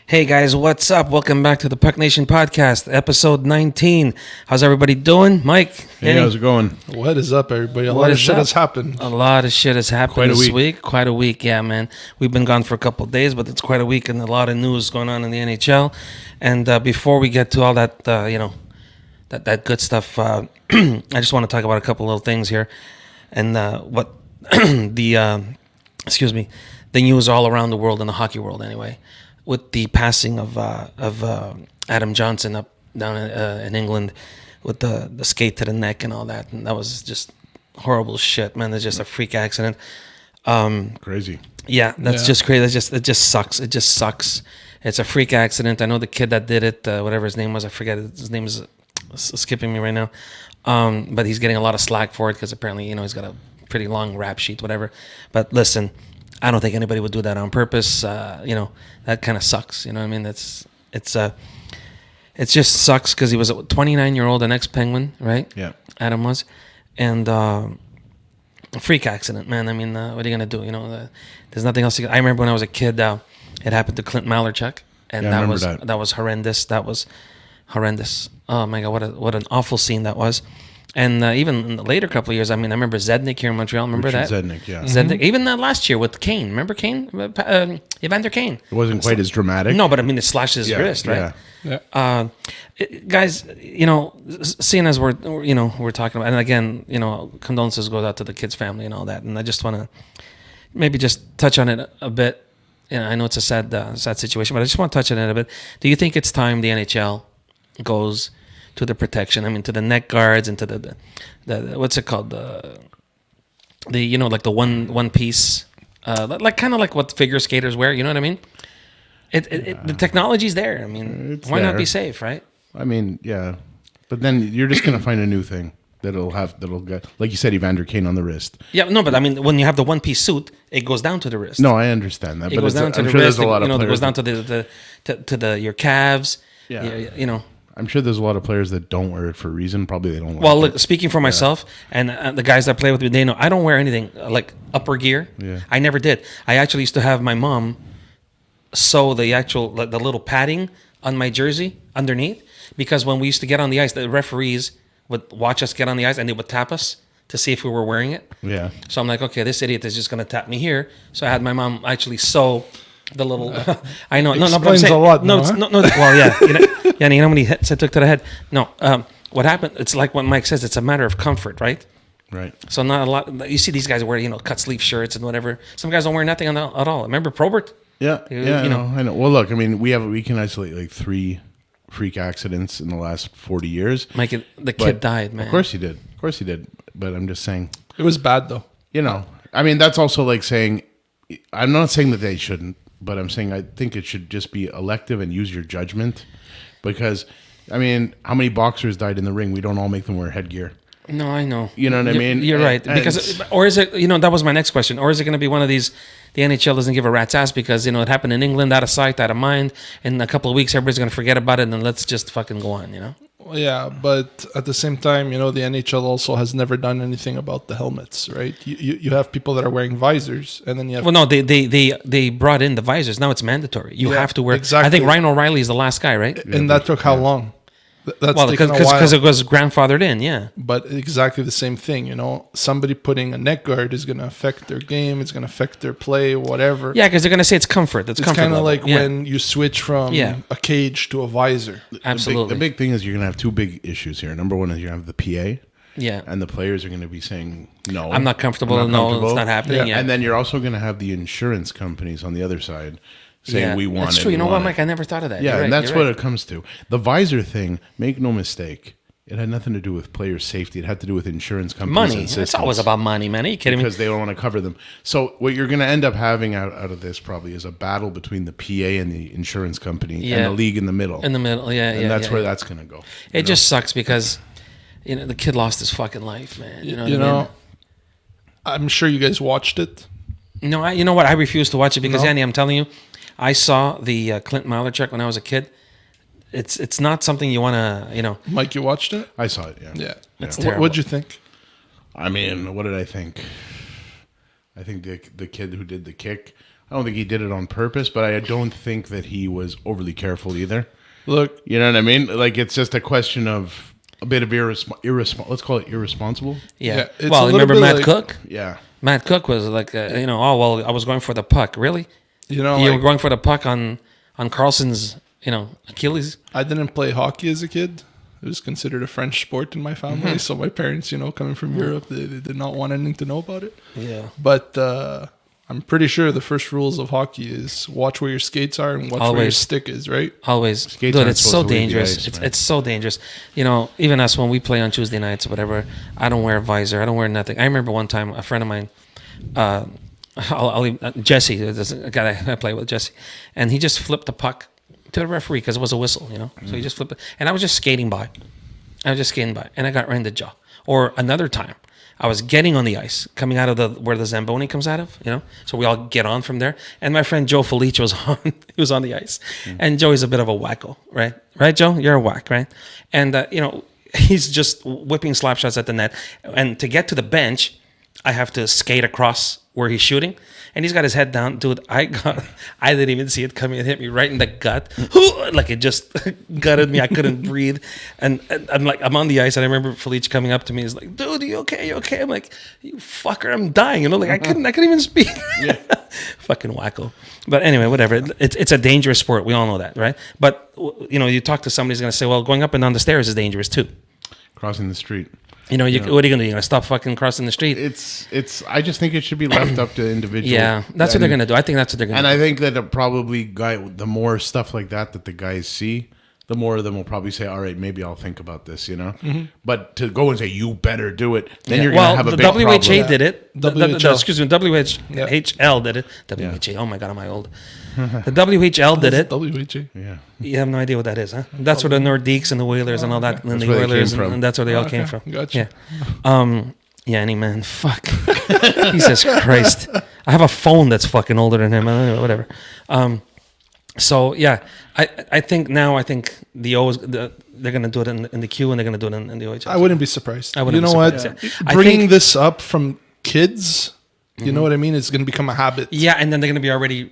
Hey guys, what's up? Welcome back to the Puck Nation podcast, episode 19. How's everybody doing? Mike? Hey, Danny? how's it going? What is up, everybody? A What lot of is shit up? has happened. A lot of shit has happened Quite a this week. week. Quite a week, yeah, man. We've been gone for a couple of days, but it's quite a week and a lot of news going on in the NHL. And before we get to all that, that good stuff, I just want to talk about a couple little things here. And what the news all around the world, in the hockey world anyway, with the passing of Adam Johnson up down in England with the skate to the neck and all that, and that was just horrible shit, man. It's just a freak accident. Crazy. Yeah, that's just crazy. It just sucks. It just sucks. It's a freak accident. I know the kid that did it, whatever his name was, I forget. His name is skipping me right now. But he's getting a lot of slack for it because apparently, he's got a pretty long rap sheet, whatever. But listen, I don't think anybody would do that on purpose. That kind of sucks. You know what I mean? It just sucks because he was a 29-year-old, an ex-Penguin, right? Yeah. Adam was. And a freak accident, man. I mean, what are you going to do? There's nothing else. I remember when I was a kid, it happened to Clint Malarchuk. And Yeah, I remember that was horrendous. That was horrendous. Oh, my God, what an awful scene that was. And even in the later couple of years, I remember Zednik here in Montreal. Remember Richard that? Zednik, yeah. Zednik, even last year with Kane. Remember Kane? Evander Kane. It wasn't quite as dramatic. No, but it slashes his wrist, right? Yeah. Guys, seeing as we're talking about, and again, condolences goes out to the kid's family and all that. And I just want to maybe just touch on it a bit. I know it's a sad situation, but I just want to touch on it a bit. Do you think it's time the NHL goes to the protection? To the neck guards and to the what's it called? The the one piece, like kind of like what figure skaters wear. You know what I mean? The technology's there. It's why not there. be safe, right? Yeah. But then you're just going to find a new thing that'll get, like you said, Evander Kane on the wrist. Yeah, no, but when you have the one piece suit, it goes down to the wrist. No, I understand that. It But goes down to I'm the sure wrist. there's a lot of it players. goes down to your calves. Yeah. I'm sure there's a lot of players that don't wear it for a reason. Probably they don't like Well, it. look, speaking for myself and the guys that play with me, they know I don't wear anything like upper gear. Yeah. I never did. I actually used to have my mom sew the little padding on my jersey underneath, because when we used to get on the ice, the referees would watch us get on the ice and they would tap us to see if we were wearing it. Yeah. So I'm like, okay, this idiot is just going to tap me here. So I had my mom actually sew the little. I know, no, but I'm Explains saying, a lot, no, no, it's, huh? no. Well, yeah, you know how many hits I took to the head. No, what happened? It's like what Mike says. It's a matter of comfort, right? Right. So not a lot. You see these guys wear cut sleeve shirts and whatever. Some guys don't wear nothing at all. Remember Probert? Yeah. You know. I know. Well, look, we can isolate like 3 freak accidents in the last 40 years. Mike, the But kid died, man. Of course he did. But I'm just saying. It was bad, though. That's also like saying, I'm not saying that they shouldn't, but I'm saying I think it should just be elective and use your judgment, because, how many boxers died in the ring? We don't all make them wear headgear. No, I know. You know what I mean? You're right. Because, or is it? That was my next question. Or is it going to be one of these? The NHL doesn't give a rat's ass because it happened in England, out of sight, out of mind. In a couple of weeks, everybody's going to forget about it, and then let's just fucking go on. Well, yeah, but at the same time, the NHL also has never done anything about the helmets, right? You have people that are wearing visors, and then you have... Well, no, they brought in the visors. Now it's mandatory. You have to wear... exactly. I think Ryan O'Reilly is the last guy, right? And that took how long? That's Well, taken a while. because it was grandfathered in, yeah. But exactly the same thing, Somebody putting a neck guard is going to affect their game. It's going to affect their play, whatever. Yeah, because they're going to say it's comfort. It's comfort kind of level. like Yeah. when you switch from a cage to a visor. Absolutely. The big thing is you're going to have 2 big issues here. Number one is you have the PA. Yeah. And the players are going to be saying, no. I'm not comfortable. No, it's not happening. Yeah. And then you're also going to have the insurance companies on the other side saying we want That's it. true. You know what, want Mike? I never thought of that. Yeah, You're and right, that's you're what right. it comes to. The visor thing, make no mistake, it had nothing to do with player safety. It had to do with insurance companies Money. and It's systems. always about money, man. Are you kidding me? Because they don't want to cover them. So what you're going to end up having out of this probably is a battle between the PA and the insurance company and the league in the middle. In the middle, yeah. And that's where that's going to go. It just sucks because, the kid lost his fucking life, man. You know what I mean? I'm sure you guys watched it. No, you know what? I refuse to watch it because, No? Andy, I'm telling you, I saw the Clint Malarchuk when I was a kid. It's not something you want to, Mike, you watched it? I saw it, yeah. Yeah. It's What terrible. what'd you think? What did I think? I think the kid who did the kick, I don't think he did it on purpose, but I don't think that he was overly careful either. Look, You know what I mean? Like, it's just a question of a bit of irresponsible. Let's call it irresponsible. Yeah. Yeah, it's a Well, little remember bit Matt like- Cook? Yeah. Matt Cook was like, oh, well, I was going for the puck. Really? you know, You were like, going for the puck on Carlson's, Achilles? I didn't play hockey as a kid. It was considered a French sport in my family. So my parents, coming from Europe, they did not want anything to know about it. Yeah. But I'm pretty sure the first rules of hockey is watch where your skates are and watch where your Always. stick is, right? Always. Skates Dude, aren't it's so supposed to leave the dangerous. ice, It's, man. it's so dangerous. Even us, when we play on Tuesday nights or whatever, I don't wear a visor. I don't wear nothing. I remember one time a friend of mine, Jesse, there's a guy I play with, Jesse, and he just flipped the puck to the referee because it was a whistle, So he just flipped it. And I was just skating by. And I got right in the jaw. Or another time, I was getting on the ice, coming out of where the Zamboni comes out of, So we all get on from there. And my friend Joe Felice was on. He was on the ice, and Joey's a bit of a wacko, right? Right, Joe? You're a whack, right? And he's just whipping slap shots at the net. And to get to the bench, I have to skate across where he's shooting. And he's got his head down. Dude, I didn't even see it coming. It hit me right in the gut. Like it just gutted me. I couldn't breathe. And I'm on the ice. And I remember Felice coming up to me. He's like, dude, you okay? You okay? I'm like, you fucker, I'm dying. Like I couldn't even speak. Yeah. Fucking wacko. But anyway, whatever. It's a dangerous sport. We all know that, right? But, you talk to somebody who's going to say, well, going up and down the stairs is dangerous too. Crossing the street. What are you going to do? You're going to stop fucking crossing the street? It's. I just think it should be left up to individuals. Yeah, that's what they're going to do. I think that's what they're going to do. And I think that the more stuff like that the guys see, the more of them will probably say, all right, maybe I'll think about this, But to go and say, you better do it, then you're going to have a the big problem. WHA did it. WHL. Excuse me, WHL did it. WHA, oh my God, am I old? The WHL did it. WHA. Yeah. You have no idea what that is, huh? That's where the Nordiques and the Whalers and all that, and the where they Oilers, came from. and that's where they all Okay, came from. gotcha. Yeah. Yeah, any man. Fuck. Jesus Christ. I have a phone that's fucking older than him. Whatever. So yeah, I think the O's they're gonna do it in the Q and they're gonna do it in the OHL. I wouldn't be surprised. I wouldn't You know be what? surprised, yeah. I Bringing think- this up from kids, you know what I mean? It's going to become a habit. Yeah, and then they're gonna be already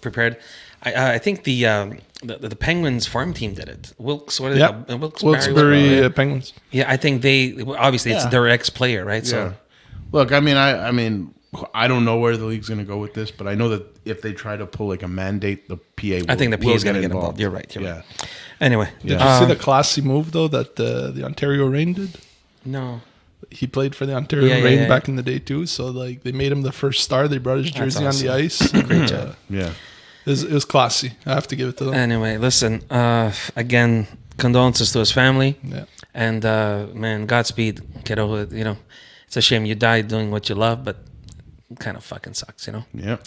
prepared. I think the Penguins farm team did it. Wilkes, what is Yeah, it? Wilkes-Barre Penguins. Yeah, I think obviously it's their ex-player, right? Yeah. So Look, I mean, I don't know where the league's going to go with this, but I know that if they try to pull like a mandate, the PA. I think the PA will is going to get involved. You're right. Yeah. Right. Anyway, Did you see the classy move though that the Ontario Reign did? No. He played for the Ontario Yeah, yeah, Reign yeah. back in the day too. So like they made him the first star. They brought his That's jersey awesome. on the ice. Great job. Yeah. It was classy. I have to give it to them. Anyway, listen. Again, condolences to his family. Yeah. And man, Godspeed, kiddo. It's a shame you died doing what you love, but it kind of fucking sucks, Yeah.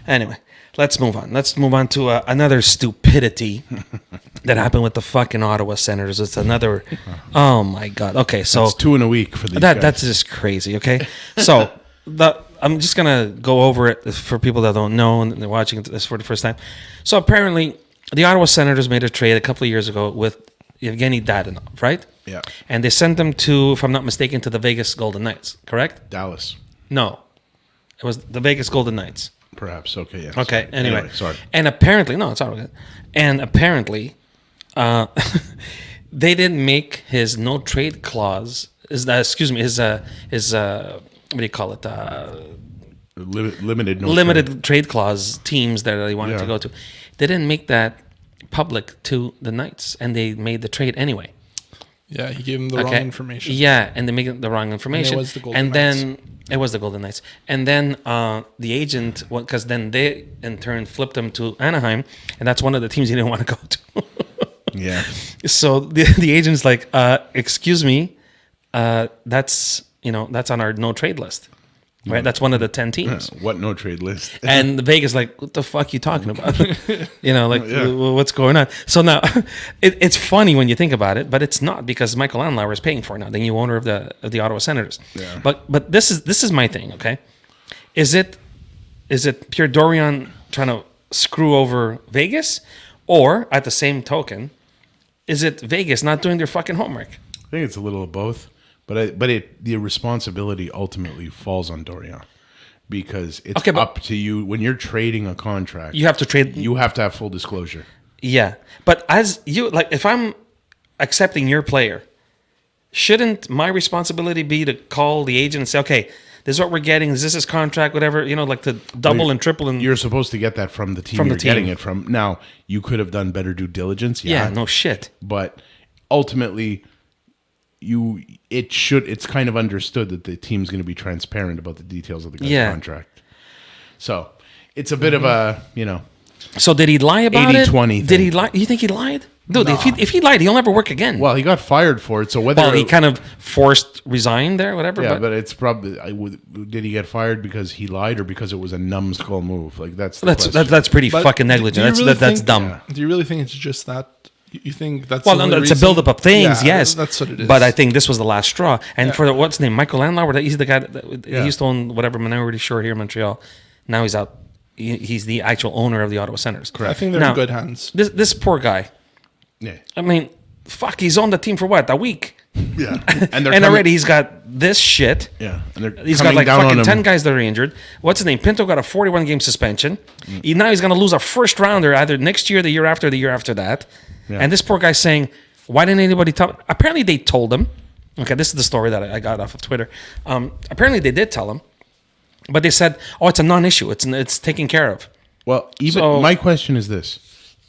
Anyway, let's move on. Let's move on to another stupidity that happened with the fucking Ottawa Senators. It's another. Oh my God. Okay, so It's 2 in a week for these guys. that's just crazy. Okay, so I'm just gonna go over it for people that don't know and they're watching this for the first time. So apparently, the Ottawa Senators made a trade a couple of years ago with Evgeny Dadonov, right? Yeah. And they sent them to, if I'm not mistaken, to the Vegas Golden Knights. Correct? Dallas, No, it was the Vegas Golden Knights. perhaps. Okay. Yeah. Okay. Sorry. Anyway, sorry. And apparently, no, it's all good. And apparently, they didn't make his no trade clause. His what do you call it? Limited. No Limited trade. trade clause teams that they wanted to Yeah. go to. They didn't make that public to the Knights, and they made the trade anyway. Yeah, he gave him the wrong information. Yeah, and they make it the wrong information. was the Golden and Knights. then it was the Golden Knights. And then the agent, because then they in turn flipped him to Anaheim, and that's one of the teams he didn't want to go to. Yeah. So the agent's like, excuse me, that's on our no trade list. Right, that's one of the 10 teams. What no trade list? And the Vegas like, what the fuck you talking about? Yeah. What's going on? So now, it's funny when you think about it, but it's not because Michael Andlauer is paying for it now, the new owner of the Ottawa Senators. Yeah. But this is my thing. Okay, is it Pierre Dorion trying to screw over Vegas, or at the same token, is it Vegas not doing their fucking homework? I think it's a little of both, but the responsibility ultimately falls on Dorian, because it's Okay, but- up to you when you're trading a contract. You have to trade. You have to have full disclosure. Yeah, but as you like, if I'm accepting your player, shouldn't my responsibility be to call the agent and say, okay, this is what we're getting. Is this his contract? Whatever, like to double and triple and You're supposed to get that from the team From the you're getting team. it from. Now, you could have done better due diligence. yeah, no shit. But ultimately, it's kind of understood that the team's going to be transparent about the details of the guy's Yeah. contract. So it's a bit of a, So did he lie about 80-20 it? Did he thing. lie? You think he lied? Dude, if he lied, he'll never work again. well, he got fired for it. So whether Well, he kind of forced resigned there, whatever. yeah, but but it's probably did he get fired because he lied or because it was a numbskull move? Like that's the that's question. that's pretty But fucking do you negligent. really That's think- dumb. Do you really think it's just that? You think that's Well, the no, only it's a reason? buildup of things, Yeah, yes. that's what it is. But I think this was the last straw. And Yeah. for what's his name, Michael Landauer, he's the guy that Yeah. he used to own whatever minority shore here in Montreal. Now he's out. He's the actual owner of the Ottawa Senators. I think they're Now, in good hands. This poor guy. yeah, I mean, fuck, he's on the team for what, a week? yeah, And they're already he's got this shit. yeah, and they're He's got coming like down on fucking him. 10 guys that are injured. What's his name? Pinto got a 41 game suspension. Now he's going to lose a first rounder either next year, the year after that. Yeah. And this poor guy's saying, why didn't anybody tell? Apparently they told him. Okay, this is the story that I got off of Twitter. Apparently they did tell him, but they said, oh, it's a non-issue. It's taken care of. Well, even So- my question is this: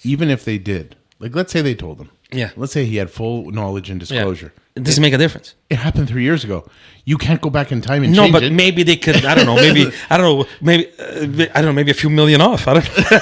even if they did, like, let's say they told him, Yeah. let's say he had full knowledge and Yeah. disclosure. It doesn't make a difference. It happened 3 years ago. You can't go back in time and No, change but it. maybe they could. I don't know. Maybe I don't know. Maybe I don't know. Maybe a few million off. I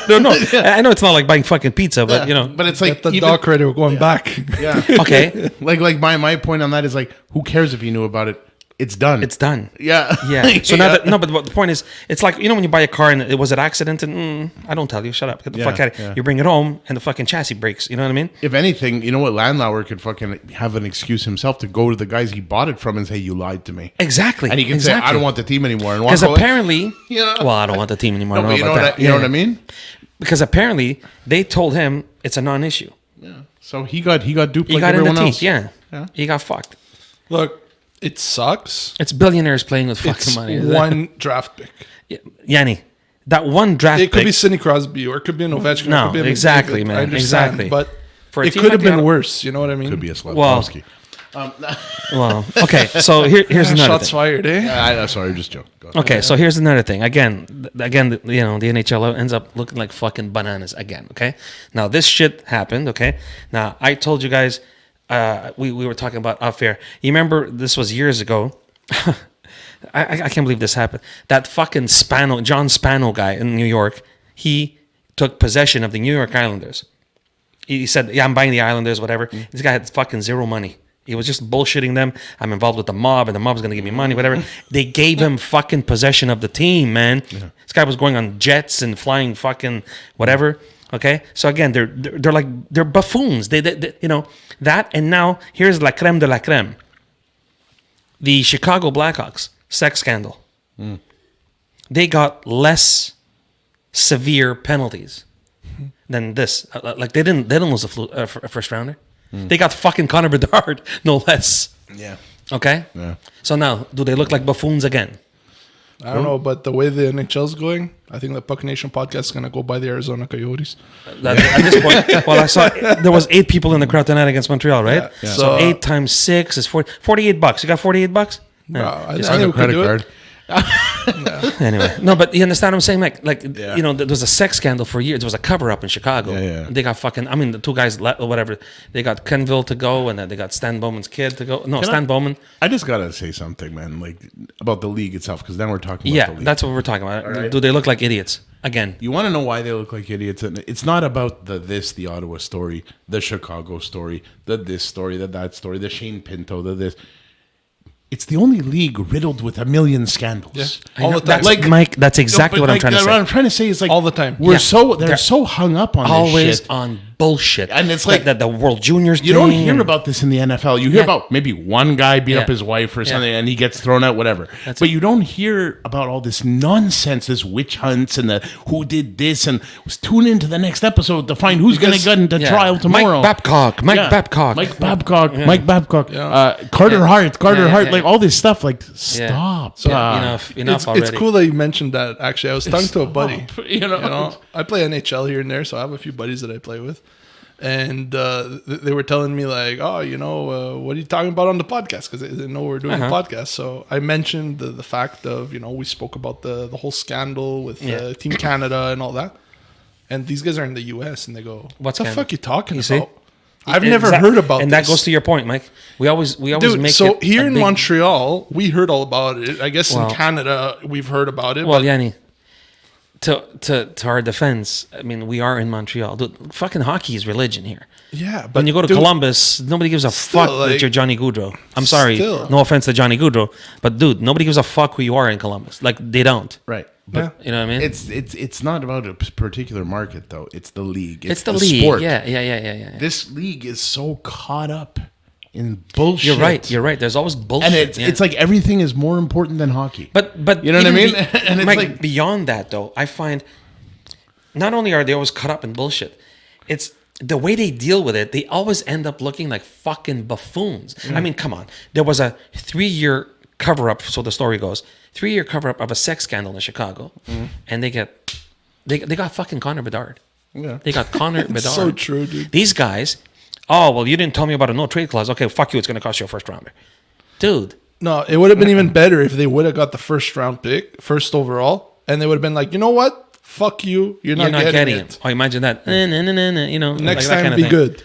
don't know. I know it's not like buying fucking pizza, but but it's like Get the even- dock ready. We're going back. Yeah. okay, like my point on that is like, who cares if you knew about it? It's done. it's done. Yeah. Yeah. So now that but the point is, it's like when you buy a car and it was an accident and I don't tell you, shut up, get the Yeah, fuck out. yeah. You bring it home and the fucking chassis breaks. You know what I mean? If anything, you know what, Landauer could fucking have an excuse himself to go to the guys he bought it from and say, you lied to me. Exactly. And he can say, I don't want the team anymore. And walk because away. apparently, Yeah. well, I don't want the team anymore. No, I but don't know about that. you know Yeah. what I mean? Because apparently they told him it's a non-issue. Yeah. So he got duped He like got in everyone the else. teeth. Yeah. Yeah. He got fucked. Look, it sucks. It's billionaires playing with fucking It's money. one draft pick. Yanni, that one draft It could pick be Sidney Crosby or it could be an Ovechkin. No, it could be a exactly, McDavid. man, I understand, exactly. But For a it team could like have the been Ottawa- worse. You know what I mean? Could be a Slavkovsky. Well, okay. So here's another Shots thing. fired, eh? I'm sorry, just joking. Go ahead. Okay, so here's another thing. Again, the NHL ends up looking like fucking bananas again. Okay, now this shit happened. Okay, now I told you guys, we were talking about off air. You remember this was years ago. I can't believe this happened. That fucking John Spano guy in New York, he took possession of the New York Islanders. He said, yeah, I'm buying the Islanders, whatever. This guy had fucking zero money. He was just bullshitting them. I'm involved with the mob, and the mob's going to give me money, whatever. They gave him fucking possession of the team, man. Yeah. This guy was going on jets and flying fucking whatever. Okay? So again, they're buffoons. They that, and now here's la creme de la creme. The Chicago Blackhawks sex scandal. They got less severe penalties than this. Like they didn't lose a first rounder. They got fucking Connor Bedard, no less. Yeah. Okay. Yeah. So now, do they look like buffoons again? I don't know, but the way the NHL's going, I think the Puck Nation podcast is going to go by the Arizona Coyotes. At this point, well, I saw there was 8 people in the crowd tonight against Montreal, right? Yeah. So 8 times 6 is $48. You got $48? No, I Just think On we the could credit do it. card. Anyway, no, but you understand what I'm saying? Like Yeah. there was a sex scandal for years. There was a cover up in Chicago. Yeah. They got fucking. I mean, the 2 guys, or whatever. They got Kenville to go, and then they got Stan Bowman's kid to go. No, Stan Bowman. I just gotta say something, man. Like about the league itself, because then we're talking about Yeah, the league. that's what we're talking about. right. Do they look like idiots again? You want to know why they look like idiots? And it's not about the Ottawa story, the Chicago story, the this story, the that story, the Shane Pinto, the this. It's the only league riddled with a million scandals. Yeah. All the time. That's, Like- Mike, that's exactly No, what but I'm trying to What say. I'm trying to say is like All the time. They're Yeah. so hung up on this Always shit. on bullshit. And it's like that the World Juniors. You don't hear about this in the NFL. You hear about maybe one guy beat up his wife or something, and he gets thrown out, whatever. But you don't hear about all this nonsense, this witch hunts, and the who did this, and tune into the next episode to find who's going to get into trial tomorrow. Mike Babcock. Carter Hart, like all this stuff. Like, stop. So, enough already. It's cool that you mentioned that. Actually, I was talking to a buddy. You know, I play NHL here and there, so I have a few buddies that I play with. And they were telling me like, oh, what are you talking about on the podcast? Because they didn't know we were doing a podcast. So I mentioned the fact of, we spoke about the whole scandal with Team Canada and all that. And these guys are in the U.S. and they go, what the fuck are you talking about? I've never heard about this. And that goes to your point, Mike. We always make so it here in Montreal, we heard all about it. I guess in Canada, we've heard about it. Well, Yanni, to our defense, I mean, we are in Montreal. Dude, fucking hockey is religion here. Yeah, but when you go to Columbus, nobody gives a fuck that you're Johnny Gaudreau. I'm sorry, no offense to Johnny Gaudreau, but dude, nobody gives a fuck who you are in Columbus. Like, they don't. Right. But you know what I mean? It's not about a particular market though. It's the league. It's the league. Sport. Yeah. This league is so caught up in bullshit. You're right. There's always bullshit. And it's like everything is more important than hockey. But you know what I mean? And it's Mike, like beyond that though, I find not only are they always caught up in bullshit, it's the way they deal with it. They always end up looking like fucking buffoons. I mean, come on. There was a 3-year cover-up, so the story goes. 3-year cover-up of a sex scandal in Chicago, and they got fucking Connor Bedard. Yeah. They got Connor Bedard. So true, dude. These guys, you didn't tell me about a no trade clause. Okay, fuck you. It's going to cost you a first rounder, dude. No, it would have been even better if they would have got the first round pick, first overall, and they would have been like, you know what? Fuck you. You're not getting him. Oh, imagine that. Next time kind of be thing. Good.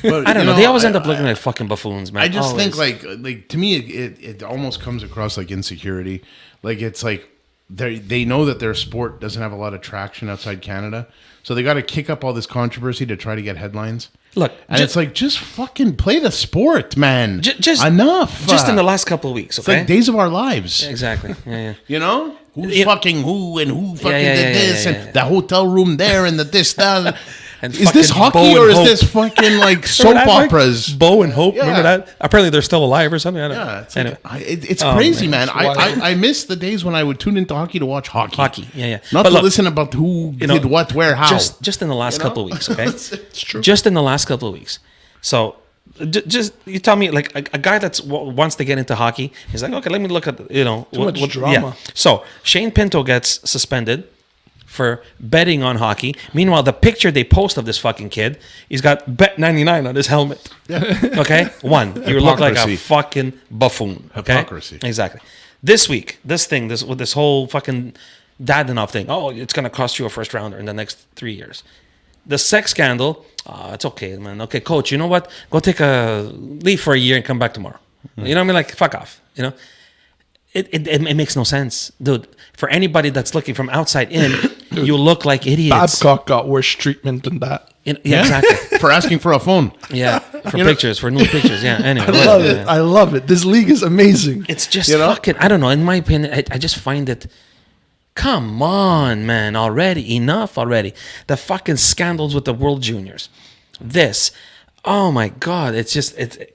But, I don't know. They always end up looking like fucking buffoons, man. I just always. think like to me it almost comes across like insecurity. Like it's like they know that their sport doesn't have a lot of traction outside Canada, so they got to kick up all this controversy to try to get headlines. Look, and it's like, just fucking play the sport, man. Just enough. Just in the last couple of weeks, okay? It's like Days of Our Lives. Exactly. Yeah. You know? Who's fucking who and who fucking did this and the hotel room there and the this, that. And is this hockey or is this fucking like soap operas? Bo and Hope, remember that? Apparently they're still alive or something. I don't know. It's anyway. It's crazy, man. I miss the days when I would tune into hockey to watch hockey. Not to listen about who did what, where, how. Just in the last couple of weeks, okay? It's true. Just in the last couple of weeks. So, just you tell me, like a guy that wants to get into hockey, he's like, okay, let me look at too much drama. Yeah. So Shane Pinto gets suspended for betting on hockey. Meanwhile, the picture they post of this fucking kid, he's got Bet 99 on his helmet. Yeah. Okay, you look like a fucking buffoon. Okay? Hypocrisy. Exactly. This week, with this whole fucking Dadonov thing. Oh, it's gonna cost you a first rounder in the next 3 years. The sex scandal. It's okay, man. Okay, coach, you know what? Go take a leave for a year and come back tomorrow. You know what I mean? Like, fuck off. You know? It makes no sense. Dude, for anybody that's looking from outside in, you look like idiots. Babcock got worse treatment than that. Exactly. For asking for a phone. Yeah, for pictures, for new pictures. Yeah, anyway. I love it. This league is amazing. It's just fucking, I don't know. In my opinion, I just find it, come on, man, already. Enough already. The fucking scandals with the World Juniors. Oh my God, it's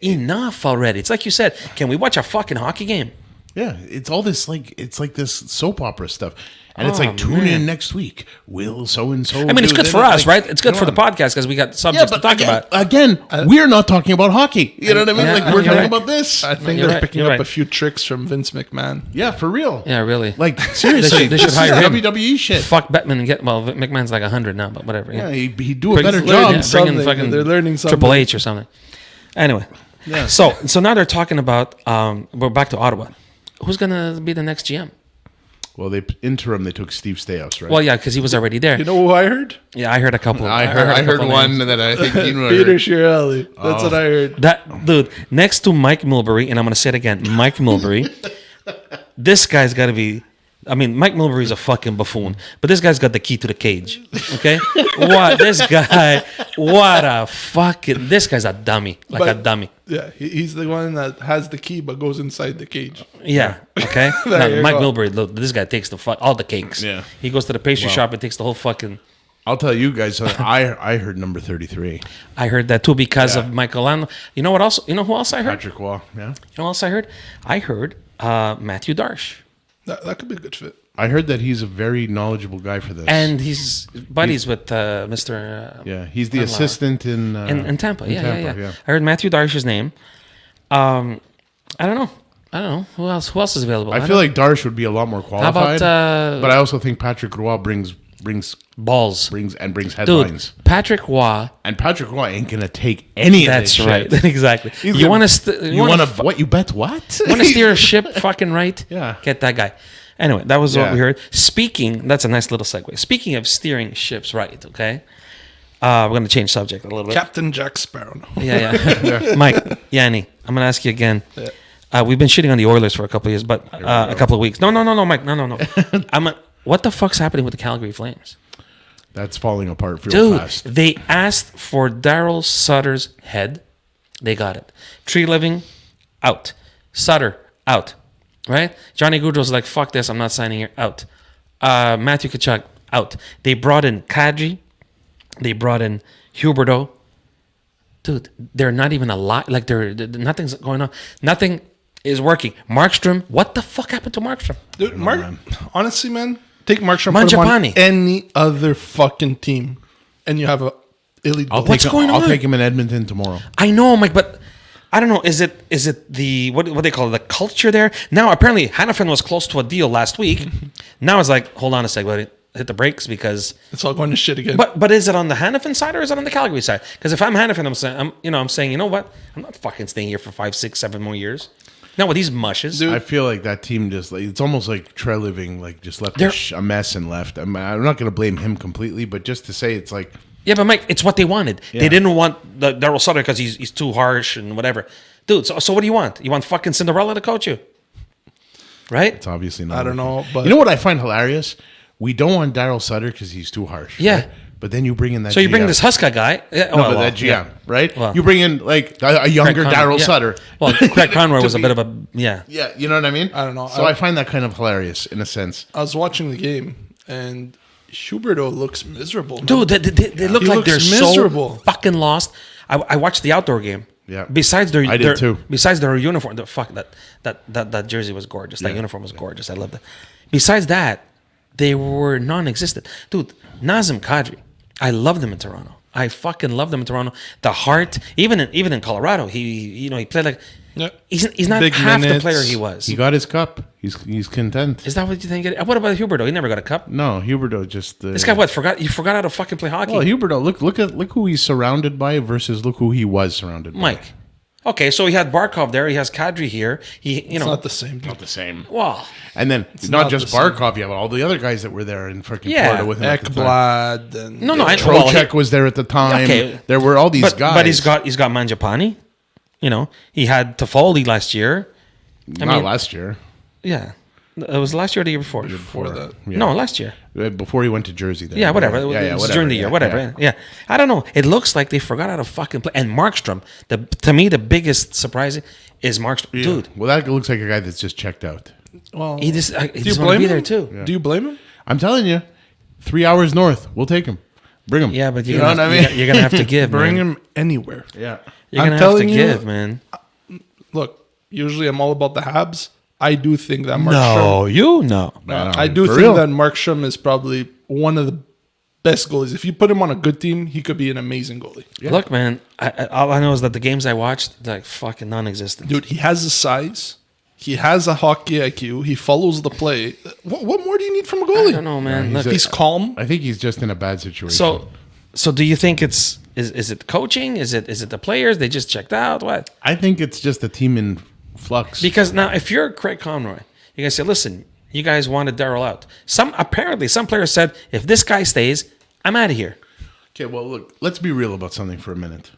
enough already. It's like you said, can we watch a fucking hockey game? Yeah, it's all this it's like this soap opera stuff. And it's like, tune in next week. Will so-and-so I mean, it's good for us, right? It's good for the podcast because we got subjects to talk about. Again, we're not talking about hockey. You know what I mean? Like, we're talking about this. I think they're picking up a few tricks from Vince McMahon. Yeah, for real. Yeah, really. Like, seriously. They should hire him. WWE shit. Fuck Bettman and McMahon's like 100 now, but whatever. Yeah, he'd do a better job. Bring in fucking they're learning something. Triple H or something. Anyway. Yeah. So now they're talking about, we're back to Ottawa. Who's going to be the next GM? Well, they took Steve Staios, right? Well, yeah, because he was already there. You know who I heard? Yeah, I heard a couple. I heard one that I think you know. Peter Chiarelli. That's what I heard. That dude next to Mike Milbury, and I'm going to say it again, Mike Milbury. This guy's got to be. I mean, Mike Milbury's a fucking buffoon, but this guy's got the key to the cage. Okay, this guy's a dummy, a dummy. Yeah, he's the one that has the key but goes inside the cage. Yeah, okay. Mike Milbury, look, this guy takes all the cakes. Yeah, he goes to the pastry shop and takes the whole fucking. I'll tell you guys. I heard number 33. I heard that too because of Michael Lando. You know what else? You know who else I heard? Patrick Waugh. Yeah. You know what else I heard? I heard Matthew Darsh. That could be a good fit. I heard that he's a very knowledgeable guy for this. And he's buddies with Mr. Yeah, he's the assistant in Tampa. Yeah, Tampa, yeah. I heard Matthew Darsh's name. I don't know. Who else is available? I feel like Darsh would be a lot more qualified. How about but I also think Patrick Roy brings balls? brings headlines. Dude, Patrick Waugh. And Patrick Roy ain't gonna take any of this That's right. shit. Exactly. He's You gonna- want to You want to what? You bet what? want to steer a ship fucking right? Yeah. Get that guy. Anyway, that was what Yeah. we heard. Speaking, that's a nice little segue. Speaking of steering ships right, okay? We're going to change subject a little bit. Captain Jack Sparrow. Yeah. Mike, Yanni, I'm going to ask you again. We've been shitting on the Oilers for a couple of years, but a couple of weeks. No, Mike. No. What the fuck's happening with the Calgary Flames? That's falling apart real Dude, fast. they asked for Daryl Sutter's head. They got it. Tree Living, out. Sutter, out. Right? Johnny Gaudreau's like, fuck this, I'm not signing here. Out. Matthew Tkachuk, out. They brought in Kadri. They brought in Huberdeau. Dude, they're not even alive. Like, nothing's going on. Nothing is working. Markstrom, what the fuck happened to Markstrom? Dude, honestly, man, take Markstrom, put him on Mangiapane. any other fucking team, and you have a elite. What's going on? I'll take him in Edmonton tomorrow. I know, Mike, but I don't know. Is it the what they call it, the culture there? Now apparently Hannafin was close to a deal last week. Now it's like, hold on a sec, buddy. Hit the brakes because It's all going to shit again. but is it on the Hannafin side or is it on the Calgary side? Because if I'm Hannafin, I'm saying, you know what? I'm not fucking staying here for 5, 6, 7 more years. Now with these mushes. Dude. I feel like that team just like it's almost like Trey Living like just left a mess and left. I'm not going to blame him completely, but just to say it's like Yeah, but Mike, it's what they wanted. Yeah. They didn't want the Daryl Sutter because he's too harsh and whatever. Dude, so what do you want? You want fucking Cinderella to coach you? Right? it's obviously not. I don't know, but You know what I find hilarious? We don't want Daryl Sutter because he's too harsh. Yeah. right? But then you bring in that. So you bring GM. this Huska guy. Yeah, No, but that GM, yeah. right? Well. You bring in like a younger Craig Conroy, Daryl yeah. Sutter. Well, Craig Conroy To was a be- bit of a yeah. Yeah, you know what I mean? I don't know. So I find that kind of hilarious in a sense. I was watching the game, and Huberdeau looks miserable. man. Dude, they look He like looks they're miserable. so fucking lost. I watched the outdoor game. Yeah. Besides their I did too. Besides their uniform, that jersey was gorgeous. That uniform was gorgeous. I loved it. Besides that, they were non-existent. Dude, Nazem Kadri, I loved him in Toronto. I fucking loved him in Toronto. The heart, even in Colorado, he played like Yeah. he's not Big half the minutes. player he was. He got his cup. He's content. Is that what you think? What about Huberdeau? He never got a cup. No, Huberdeau just. This guy forgot how to fucking play hockey. Well, Huberdeau, look who he's surrounded by versus look who he was surrounded by. Mike. Okay, so he had Barkov there. He has Kadri here. It's not the same. Not the same. Well, And then not not just the same. Barkov, you have all the other guys that were there in freaking Yeah. Florida with him. at the time. Ekblad and no, I Trocheck was there at the time. Okay. There were all these guys. But he's got Mangiapane. You know, he had Toffoli last year. Not last year. Yeah, it was last year or the year before. before that. Yeah. No, last year. Before he went to Jersey. Then. Yeah, whatever. Yeah, It was whatever. during the year, Yeah, whatever. yeah. Yeah. I don't know. It looks like they forgot how to fucking play. And Markstrom, to me, the biggest surprise is Markstrom. Yeah. Dude, Well, that looks like a guy that's just checked out. Well, he just do you want to blame be him? there too. Do you blame him? I'm telling you, 3 hours north. We'll take him. Bring him. Yeah, but you know what I mean. You're gonna have to give. Bring man. him anywhere. Yeah. You're I'm gonna have to telling you, give, man. Look, usually I'm all about the Habs. I do think that Markstrom. No, you know. No, I do for think real. that Markstrom is probably one of the best goalies. If you put him on a good team, he could be an amazing goalie. Look, man. All I know is that the games I watched, like fucking non-existent. Dude, he has the size. He has a hockey IQ. He follows the play. What more do you need from a goalie? I don't know, man. he's Look, He's calm. I think he's just in a bad situation. so do you think is it coaching? Is it the players? They just checked out? What? I think it's just a team in flux. Because now, if you're Craig Conroy, you're gonna say, "Listen, you guys wanted Daryl out." Some players said, "If this guy stays, I'm out of here." Okay, well, look, let's be real about something for a minute.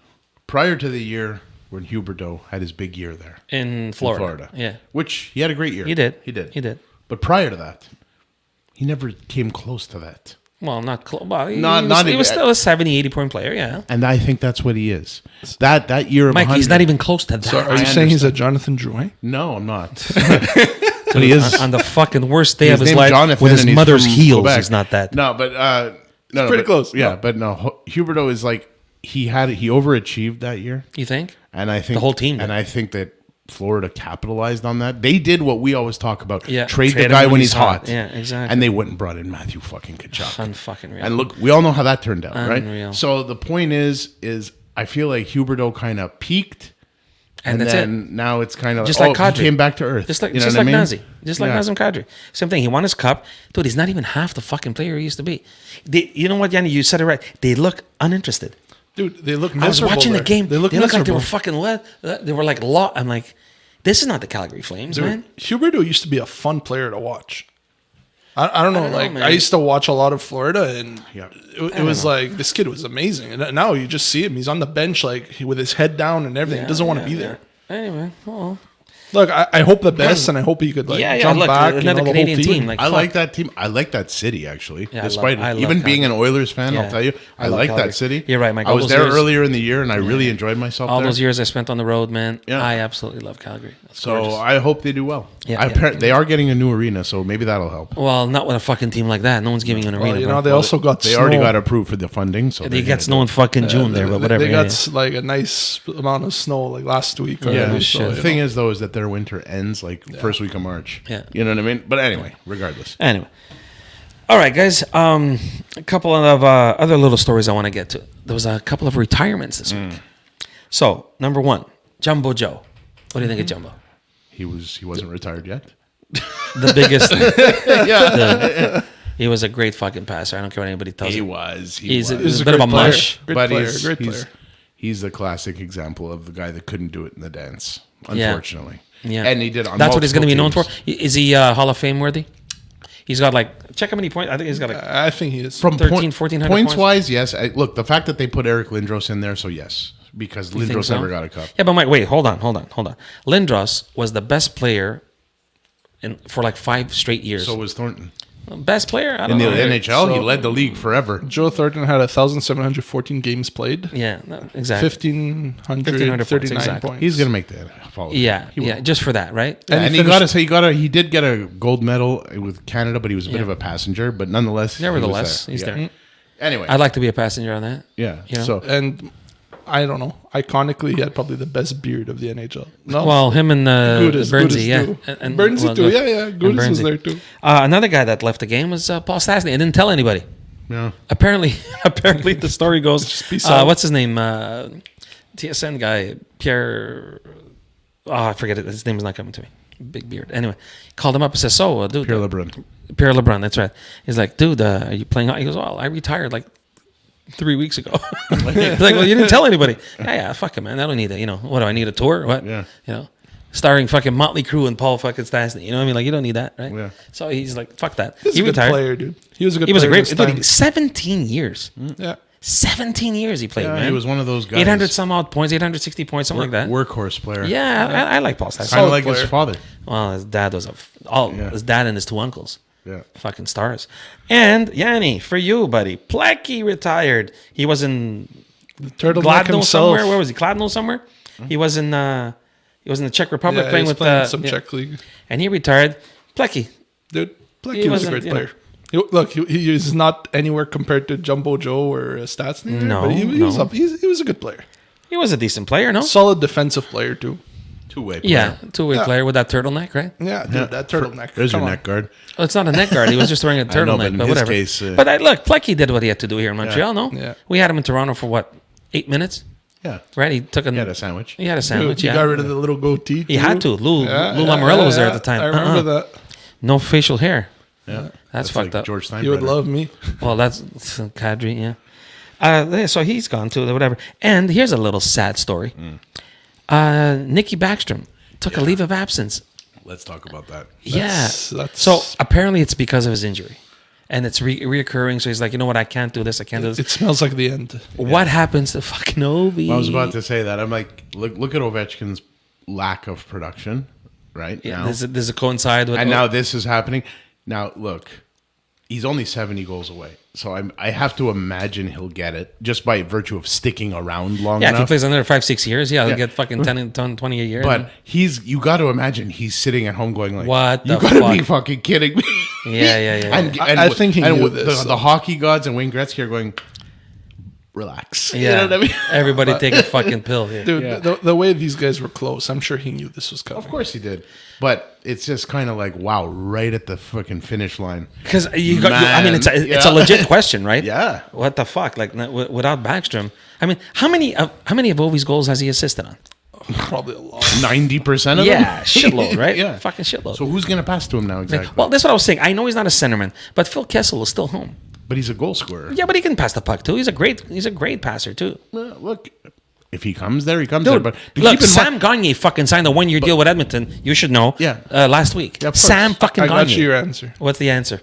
Prior to the year when Huberdeau had his big year there In in Florida, yeah, which he had a great year. he did. He did. He did. But prior to that, he never came close to that. Well, not close. Well, he Not was even- still a 70, 80 point player. Yeah, And I think that's what he is. That year of Mike, 100, he's not even close to that. So are you saying he's a Jonathan Drouin? No, I'm not. But he is on the fucking worst day of his name's life Jonathan with his and he's mother's from heels? Quebec. Is not that. No, but No, pretty but- close. Yeah, No. but no, Huberdeau is like he overachieved that year, You think? and I think The whole team and did. I think that Florida capitalized on that. They did what we always talk about: Yeah, trade the trade him guy when when he's he's hot. Yeah, exactly. And they went and brought in Matthew fucking Tkachuk. Unfucking real. And look, we all know how that turned out, Unreal. right? So the point is I feel like Huberdeau kind of peaked, And that's then now it's kind of Just like he Kadri. came back to earth. Just like you know just what like I mean? Nazi. Just like Yeah. Nazem Kadri. Same thing. He won his cup. Dude, he's not even half the fucking player he used to be. You know what, Yanni? You said it right. They look uninterested. Dude, they look I was miserable. watching there. the game. They look like they miserable. were fucking wet. They were like I'm like, this is not the Calgary Flames, man. Dude, Huberdeau used to be a fun player to watch. I don't know. don't know, Like man. I used to watch a lot of Florida, and Yeah. it was like this kid was amazing. And now you just see him; he's on the bench, like with his head down and everything. he doesn't want to be there. Anyway, well, Look, I hope the best, and I hope he could like jump look, back. another the whole Canadian team. Like, I fuck. like that team. I like that city actually. Yeah, Despite I love even being an Calgary. Oilers fan, Yeah. I'll tell you, I love like Calgary. that city. You're right, Mike. I All was those there years- earlier in the year, and I really enjoyed myself. all there. those years I spent on the road, man. Yeah. I absolutely love Calgary. It's So gorgeous. I hope they do well. Yeah, They are getting a new arena, so maybe that'll help. Well, not with a fucking team like that. No one's giving you an arena. Well, you bro. know, they also got They already snow. got approved for the funding, so They got snow in fucking June there, but whatever. They yeah, got like a nice amount of snow like last week. Yeah, already, no so, shit. you the know. thing is though is that their winter ends like first week of March. Yeah. You know what I mean? But anyway, regardless. Anyway. All right, guys. A couple of other little stories I want to get to. There was a couple of retirements this week. So, number one, Jumbo Joe. What do you think of Jumbo? He wasn't retired yet. The biggest. Yeah. He was a great fucking passer. I don't care what anybody tells He you. was. He's was. a bit of a player. mush. Great But player. he's, Great he's, player. he's the classic example of the guy that couldn't do it in the dance, Yeah. unfortunately. Yeah. And he did on That's what he's going to be known multiple for. teams. Is he Hall of Fame worthy? He's got like, check how many points. I think he's got like, I think he is. From 13, 1400 points points? wise, yes. Look, the fact that they put Eric Lindros in there, so yes, because you think Lindros so? never got a cup. Yeah, but Mike, wait, hold on. Lindros was the best player for like 5 straight years. So was Thornton. Best player? I In don't the know. NHL, he So- led the league forever. Joe Thornton had 1,714 games played. Yeah, no, exactly. 1,539 points, points. exactly. He's gonna make the NFL. Yeah, He will. yeah, just for that, right? And, And he finished- he did get a gold medal with Canada, but he was a bit of a passenger. But nonetheless, he was Nevertheless, there. he's Yeah. there. Anyway, I'd like to be a passenger on that. yeah. you know? So And I don't know. Iconically, he had probably the best beard of the NHL. No, Well, him and Gudis Burnsy, yeah. too. And- Burnsy well, too. good. Yeah. And Gudis was Burnsy. there too. Another guy that left the game was Paul Stastny. I didn't tell anybody. yeah. Apparently, the story goes. peace out. What's his name? TSN guy, Pierre. Oh, I forget it. His name is not coming to me. Big beard. Anyway, called him up and says, "So, dude, Pierre LeBrun. Pierre LeBrun. That's right." He's like, "Dude, are you playing?" He goes, "Well, I retired like 3 weeks ago." He's like, "Well, you didn't tell anybody." Yeah, fuck it, man. I don't need it. You know, what do I need a tour? What? Yeah. You know, starring fucking Motley Crue and Paul fucking Stastny. You know what I mean? Like, you don't need that, right? Yeah. So he's like, "Fuck that." He's He a good retired. player, dude. He was a good He was a player. great. this Dude, time. 17 years. Yeah. 17 years he played, Yeah, man. he was one of those guys. 800 some odd points, 860 points, something like that. Workhorse player. Yeah, I like Paul Stastny. Kind Solid of like his player. father. Well, his dad was Yeah. his dad and his 2 uncles. Yeah. Fucking stars. And Yanni, for you, buddy, Plecky retired. He was in Turtleneck Gladno himself. somewhere. Where was he? Gladno somewhere. He was in the Czech Republic Yeah, playing he's with playing some yeah. Czech league. And he retired. Plecky. Dude, He Plecky was a wasn't, great you know. player. He is not anywhere compared to Jumbo Joe or Stastny. No, but he was no. up. He was a good player. He was a decent player, no? Solid defensive player too. Two-way player. Yeah, 2-way Yeah. player with that turtleneck, right? Yeah, dude, Yeah. that turtleneck. There's Come your on. neck guard. Well, it's not a neck guard. He was just wearing a I know, turtleneck, but in but his whatever. case, but look, Plecky did what he had to do here in Montreal, no? Yeah. We had him in Toronto for what, 8 minutes? Yeah. Right? He took He had a sandwich. He had a sandwich, Dude, he yeah. got rid of the little goatee. He had to. Lou Lamoriello was there at the time. I remember that. No facial hair. Yeah. That's fucked like up. George Steinbrenner. He would love me. Well, that's Kadri, yeah. So he's gone too, whatever. And here's a little sad story. Nicky Backstrom took a leave of absence. Let's talk about that. That's- So apparently it's because of his injury. And it's reoccurring. So he's like, you know what? I can't do this. I can't do this. It smells like the end. What happens to fucking Ovi? I was about to say that. I'm like, look at Ovechkin's lack of production right Yeah, now. does it coincide with? And now this is happening. Now, look, he's only 70 goals away. So I have to imagine he'll get it just by virtue of sticking around long Yeah, enough. if he plays another 5-6 years, he'll get fucking 20 a year. But you got to imagine he's sitting at home going like, What You the got to fuck?" be fucking kidding me. Yeah. And I think he knew with this, the hockey gods and Wayne Gretzky are going, relax. Yeah. You know what I mean? Everybody take a fucking pill here. Dude, Yeah. the way these guys were close, I'm sure he knew this was coming. Of course he did. But it's just kind of like, wow, right at the fucking finish line. Because I mean, it's a legit question, right? Yeah. What the fuck? Like without Backstrom, I mean, how many of Ovi's goals has he assisted on? Probably a lot. 90% of Yeah, them? shitload, right? Yeah. Fucking shitload. So who's going to pass to him now exactly? Well, that's what I was saying. I know he's not a centerman, but Phil Kessel is still home. But he's a goal scorer. Yeah, but he can pass the puck too. He's a great passer too. Well, look, if he comes there, he comes there. Dude, But look, keep in Sam mind, Gagner fucking signed a 1-year deal with Edmonton. You should know. Yeah. Last week. Yeah, of course. Sam fucking I got you Gagner. your answer. What's the answer?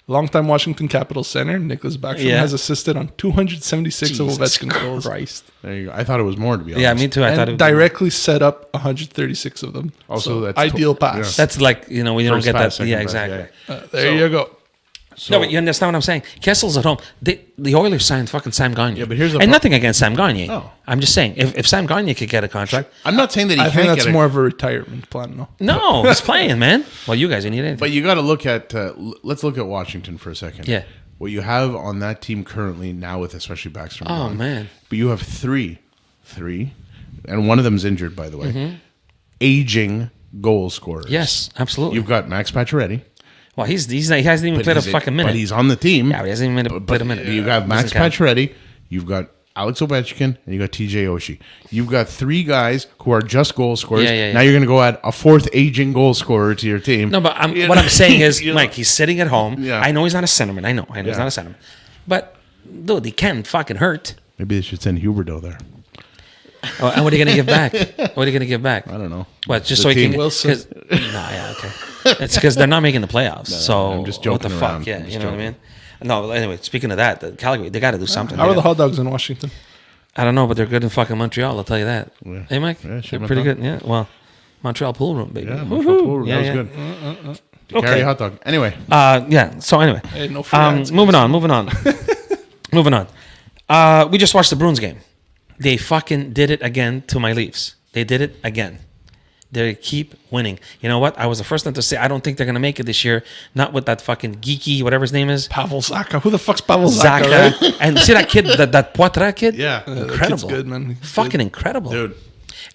Longtime Washington Capitals center, Nicholas Backstrom, Yeah. has assisted on 276 of Ovechkin's goals. Christ. there you go. I thought it was more, to be honest. Yeah, me too. I thought it And was directly set up 136 of them. Also, So, that's ideal to- pass. That's like, we don't First get pass, that. Yeah, second pass, exactly. There you go. No, but you understand what I'm saying? Kessel's at home. The Oilers signed fucking Sam Gagner. Yeah, but here's the and pro- nothing against Sam Gagner. No. I'm just saying, if Sam Gagner could get a contract, I'm not saying that he I can't think that's get more of a retirement plan, no? no, he's playing, man. Well, you guys, you need anything. But you got to look at, let's look at Washington for a second. Yeah. What you have on that team currently now with especially Backstrom. Oh, gone, man. But you have three, and one of them's injured, by the way, aging goal scorers. Yes, absolutely. You've got Max Pacioretty. Well, he hasn't even played a fucking minute. But he's on the team. Yeah, he hasn't even played a minute. You have Max Doesn't count. Pacioretty, you've got Alex Ovechkin, and you got TJ Oshie. You've got three guys who are just goal scorers. Yeah. Now you're going to go add a fourth aging goal scorer to your team. No, but what I'm saying is, You know? Mike, he's sitting at home. Yeah. I know he's not a centerman. I know he's not a centerman. But, dude, he can fucking hurt. Maybe they should send Huberdeau there. Oh, and what are you going to give back? What are you going to give back? I don't know. What, just The so he team. can... Wilson. Okay. It's because they're not making the playoffs. So, I'm just what the joking fuck? around. Yeah, I'm just you know what I joking. mean? No, anyway, speaking of that, the Calgary, they got to do something. How are They the gotta- hot dogs in Washington? I don't know, but they're good in fucking Montreal, I'll tell you that. Yeah. Hey, Mike? Yeah, shit, they're pretty Montreal. good. Yeah, well, Montreal pool room, baby. Yeah, Woohoo. Montreal Pool, Yeah, that yeah. was good. Okay. Carry a hot dog. Anyway, Yeah, so anyway. Hey, no free ads. Moving on. Moving on. We just watched the Bruins game. They fucking did it again to my Leafs. They did it again. They keep winning. You know what? I was the first one to say I don't think they're going to make it this year. Not with that fucking geeky, whatever his name is. Pavel Zacha. Who the fuck's Pavel Zacha? Zaka. Right? And see that kid, that Poitras kid? yeah. That kid's Incredible. good, man. He's Fucking good. incredible. Dude.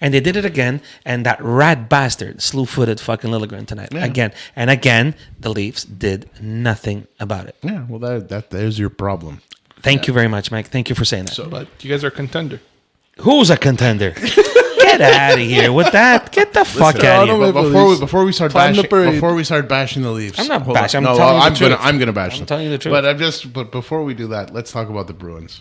And they did it again. And that rat bastard slew-footed fucking Lilligren tonight. Yeah. Again. And again, the Leafs did nothing about it. Yeah, well, there's your problem. Thank you very much, Mike. Thank you for saying that. But you guys are a contender. Who's a contender? Get out of here with that. Get the fuck out of Toronto here. But Maple Leafs. before we start Climb the bashing, parade. before we start bashing the Leafs, I'm not hold on. bashing, I'm No, telling you the I'm truth. gonna bash them. I'm telling you the truth. But before we do that, let's talk about the Bruins.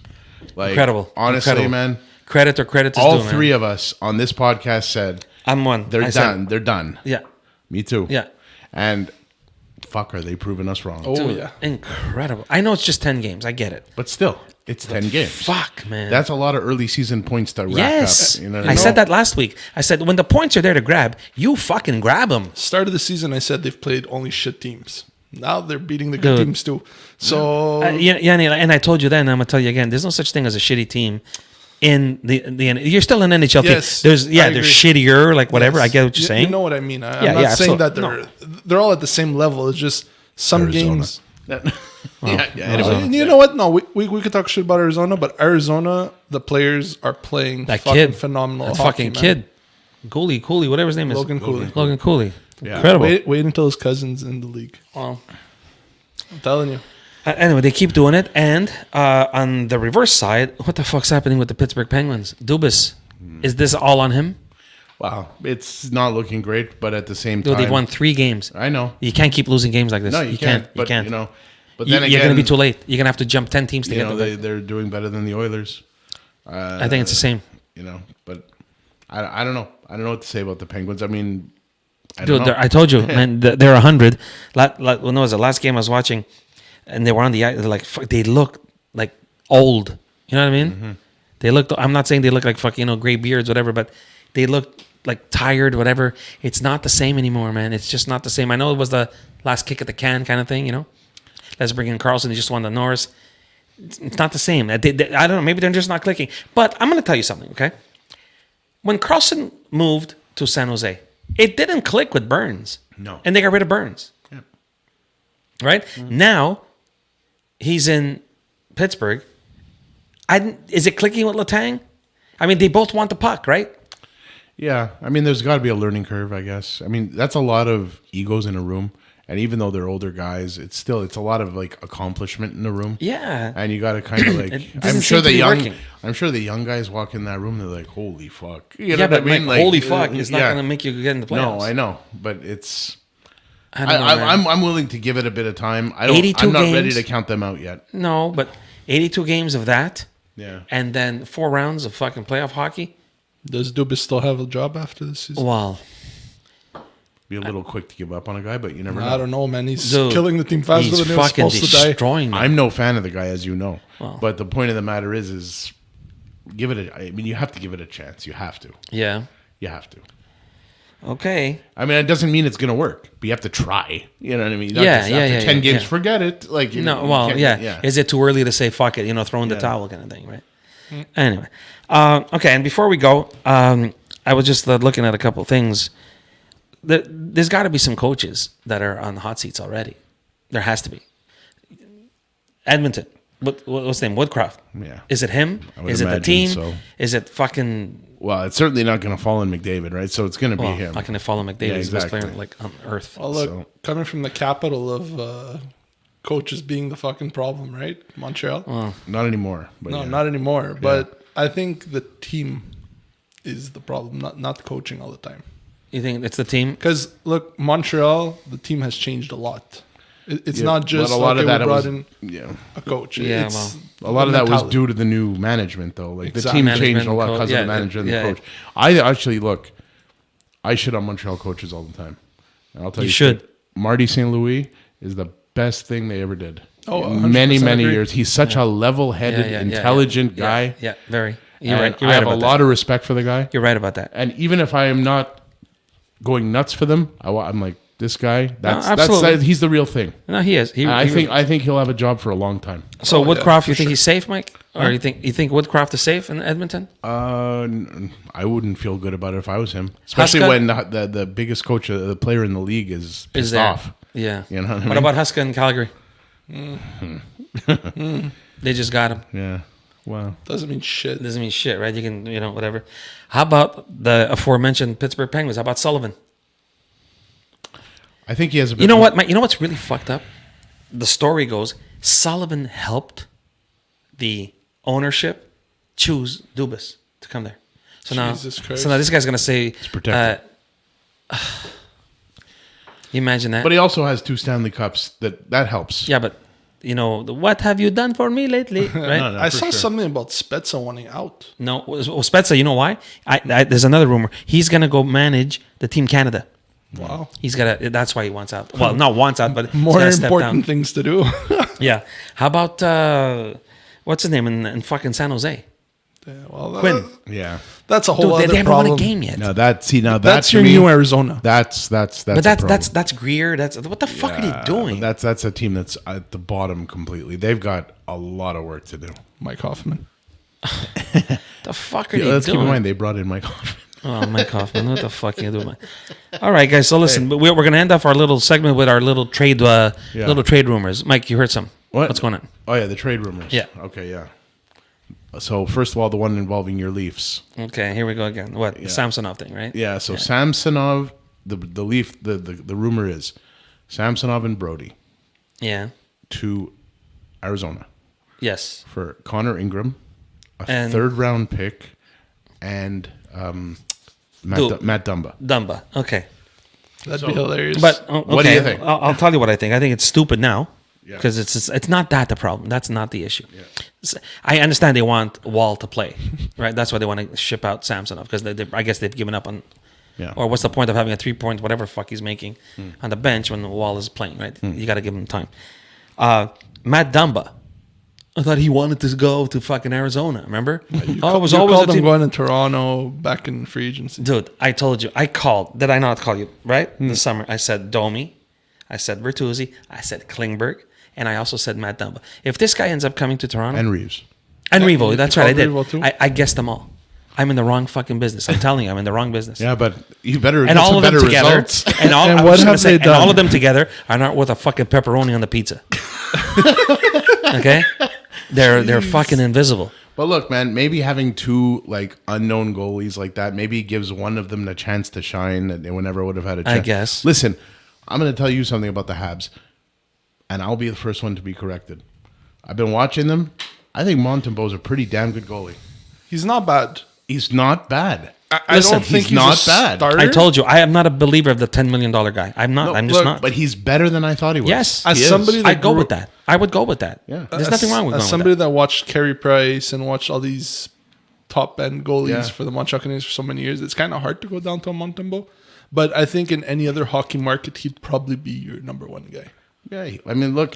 Like, Incredible. Honestly, Incredible. man, Credit or credit is all due, man. three of us on this podcast said I'm one. they're I done. said- They're done. Yeah. Me too. Yeah. And fuck, are they proving us wrong? Oh, Dude, yeah. incredible. I know it's just 10 games. I get it. But still, it's 10 games. Fuck, man. That's a lot of early season points to rack yes. up. You know what I mean? said that last week. I said when the points are there to grab, you fucking grab them. Start of the season, I said they've played only shit teams. Now they're beating the good Dude. teams too. So Yeah, and I told you then, I'm gonna tell you again. There's no such thing as a shitty team in the you're still an NHL Yes, team. There's I they're agree. shittier, like whatever. yes. I get what you're saying. You know what I mean. I'm Yeah, not yeah, saying that absolutely. they're all at the same level. It's just some Arizona. games. yeah, anyway. You know what? No, we could talk shit about Arizona, but Arizona, the players are playing that fucking kid, phenomenal. that hockey, fucking man. kid, Cooley, whatever his name is, Logan Cooley. Logan Cooley, Yeah. incredible. Wait until his cousin's in the league. Well, I'm telling you. anyway, they keep doing it. And on the reverse side, what the fuck's happening with the Pittsburgh Penguins? Dubas, is this all on him? Wow, it's not looking great, but at the same Dude, time, they've won 3 games. I know. You can't keep losing games like this. No, you can't. But, You you know, but You- then again, you're going to be too late. You're going to have to jump 10 teams to You get know, them. they're doing better than the Oilers. I think it's the same. You know, but I don't know. I don't know what to say about the Penguins. I mean, I Dude, don't know. I told you, man, they're 100. When it was the last game I was watching, and they were on the ice, they're like, fuck, they look like old. You know what I mean? Mm-hmm. They look. I'm not saying they look like fucking, gray beards, whatever, but they look like tired, whatever. It's not the same anymore, man. It's just not the same. I know it was the last kick at the can kind of thing, Let's bring in Carlson. He just won the Norris. It's not the same. I don't know. Maybe they're just not clicking. But I'm going to tell you something, okay? When Carlson moved to San Jose, it didn't click with Burns. No. And they got rid of Burns. Yeah. Right? Now, he's in Pittsburgh. Is it clicking with Letang? I mean, they both want the puck, right? Yeah. I mean, there's got to be a learning curve, I guess. I mean, that's a lot of egos in a room. And even though they're older guys, it's a lot of like accomplishment in the room. Yeah. And you got to kind of like, I'm sure the young guys walk in that room, they're like, holy fuck. You know but what I mean? like, holy fuck, it's not going to make you get in the playoffs. No, I know, but it's. I don't know, man. I'm willing to give it a bit of time. I'm not ready to count them out yet. No, but 82 games of that. Yeah. And then 4 rounds of fucking playoff hockey. Does Dubas still have a job after this season? Well, be a little quick to give up on a guy, but you never know. I don't know, man. He's Dude, killing the team faster he's than he was fucking supposed to die. destroying them. I'm no fan of the guy, as you know. Well. But the point of the matter is give it I mean, you have to give it a chance. You have to. Yeah. You have to. Okay. I mean, it doesn't mean it's going to work, but you have to try. You know what I mean? Not Yeah, just yeah, after yeah, 10 yeah, games, yeah. forget it. Like, you No, you well, can't- yeah. Is it too early to say fuck it, throw in the towel kind of thing, right? Anyway. Okay, and before we go, I was just looking at a couple things. There's got to be some coaches that are on the hot seats already. There has to be. Edmonton. What's his name? Woodcroft. Yeah. Is it him? I would Is it the imagine team? so. Is it fucking... Well, it's certainly not going to fall in McDavid, right? So it's going to be Well, him. how can they follow McDavid? Yeah, He's the best player exactly. like on earth. Well, look, So- coming from the capital of coaches being the fucking problem, right? Montreal. Not anymore. But No, yeah. not anymore. But I think the team is the problem, not the coaching all the time. You think it's the team? Because look, Montreal, the team has changed a lot. It's Yeah, not just but a lot of that we brought was, in yeah. a coach. Yeah, It's A lot of the that was mentality. due to the new management, though. Like Exactly. the team Management changed a lot and because coach. of the Yeah, manager and yeah. the coach. I actually look. I shit on Montreal coaches all the time. And I'll tell You you, should. straight, Marty St. Louis is the best thing they ever did. Oh, In many 100% agree. years. He's such a level-headed, intelligent guy. Yeah, very. You're And right. You're I right have a about lot that. of respect for the guy. You're right about that. And even if I am not going nuts for them, I'm like, this guy. absolutely. He's the real thing. No, he is. I think he'll have a job for a long time. So Oh, yeah, Woodcroft, for you think sure. he's safe, Mike? Or you think Woodcroft is safe in Edmonton? I wouldn't feel good about it if I was him, especially Huska? when the biggest coach, the player in the league, is pissed there? off. Yeah. You know what I What mean? about Huska in Calgary? They just got him. Yeah. Wow. Doesn't mean shit. Doesn't mean shit, right? You can, whatever. How about the aforementioned Pittsburgh Penguins? How about Sullivan? I think he has a bit You know more- what, Mike? You know what's really fucked up? The story goes Sullivan helped the ownership choose Dubas to come there. So Jesus Christ. now this guy's gonna say, protected. you imagine that? But he also has 2 Stanley Cups. That helps. Yeah, but what have you done for me lately? Right? No, I for saw sure. something about Spezza wanting out. No, Spezza. You know why? There's another rumor. He's gonna go manage the Team Canada. Wow. He's gotta. That's why he wants out. Well, not wants out, but he's More gotta step important down. things to do. Yeah. How about what's his name in fucking San Jose? Yeah, well, Quinn. Yeah. that's a whole Dude, other they haven't problem. won a game yet. Now that's That's to your me, new Arizona. That's but a problem. that's Greer. That's what the fuck are they doing? That's a team that's at the bottom completely. They've got a lot of work to do. Mike Hoffman. The fuck are Yeah, they let's keep in doing? mind they brought in Mike Hoffman. Oh, Mike Hoffman. What the fuck are you doing? All right, guys. So listen, we're gonna end off our little segment with our little trade rumors. Mike, you heard some? What? What's going on? Oh yeah, the trade rumors. Yeah. Okay. Yeah. So first of all, the one involving your Leafs. Okay, here we go again. What? The Samsonov thing, right? Yeah. So Samsonov, the Leaf, the rumor is Samsonov and Brody Yeah. to Arizona Yes. for Connor Ingram, a And- 3rd round pick, and Dude. Matt Dumba. Dumba. Okay. That'd be hilarious. But okay, What do you think? I'll tell you what I think. I think it's stupid now Yeah. because it's not that the problem. That's not the issue. I understand they want Wall to play, right? That's why they want to ship out Samsonov because I guess they've given up on. Yeah. Or what's the point of having a 3-point whatever fuck he's making on the bench when Wall is playing, right? You got to give him time. Matt Dumba. I thought he wanted to go to fucking Arizona. Remember? It was you always called a him team. going to Toronto back in free agency. Dude, I told you. I called. Did I not call you? Right? This summer. I said Domi. I said Bertuzzi. I said Klingberg. and I also said Matt Dumba. If this guy ends up coming to Toronto And Reeves. and Revo, that's right, I did. Revo too? I guessed them all. I'm in the wrong fucking business. I'm telling you, I'm in the wrong business. Yeah, but you better And get all some of them better together, results. and all, And I what was gonna have say, they and done? all of them together are not worth a fucking pepperoni on the pizza. Okay, they're fucking invisible. But look, man, maybe having two like unknown goalies like that maybe gives one of them the chance to shine that they never would have had a chance. I guess. Listen, I'm going to tell you something about the Habs, and I'll be the first one to be corrected. I've been watching them. I think Montembeau's a pretty damn good goalie. He's not bad. He's not bad. I Listen, don't think he's not a bad. starter. I told you, I am not a believer of the $10 million guy. I'm not. I'm just Look, not. But he's better than I thought he was. Yes. As He is. somebody that I'd go grew- with that. I would go with that. Yeah. There's nothing wrong with as going somebody with that. that watched Carey Price and watched all these top end goalies Yeah. for the Montreal Canadiens for so many years. It's kind of hard to go down to a Montembeau, but I think in any other hockey market, he'd probably be your number one guy. Yeah. I mean, look,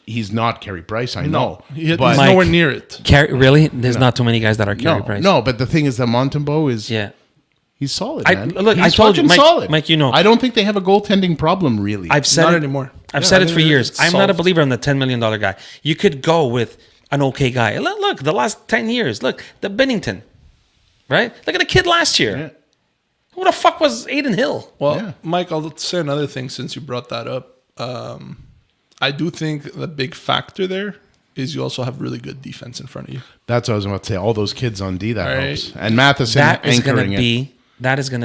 he's not Carey Price. I know. He's but Mike- nowhere near it. Really? There's not too many guys that are Carey no, Price. no. But the thing is that Montembeau is Yeah. he's solid, I- man. look, he's I told you, fucking Mike- solid. Mike, you know. I don't think they have a goaltending problem, really. I've said Not it anymore. I've Yeah, said I it think for years. it's I'm not a solved. believer in the $10 million guy. You could go with an okay guy. Look, the last 10 years. Look, the Bennington, right? Look at the kid last year. Yeah. Who the fuck was Aiden Hill? Well, Yeah. Mike, I'll say another thing since you brought that up. I do think the big factor there is you also have really good defense in front of you. That's what I was about to say. All those kids on D, that All right. helps. And Matheson That is going anchoring to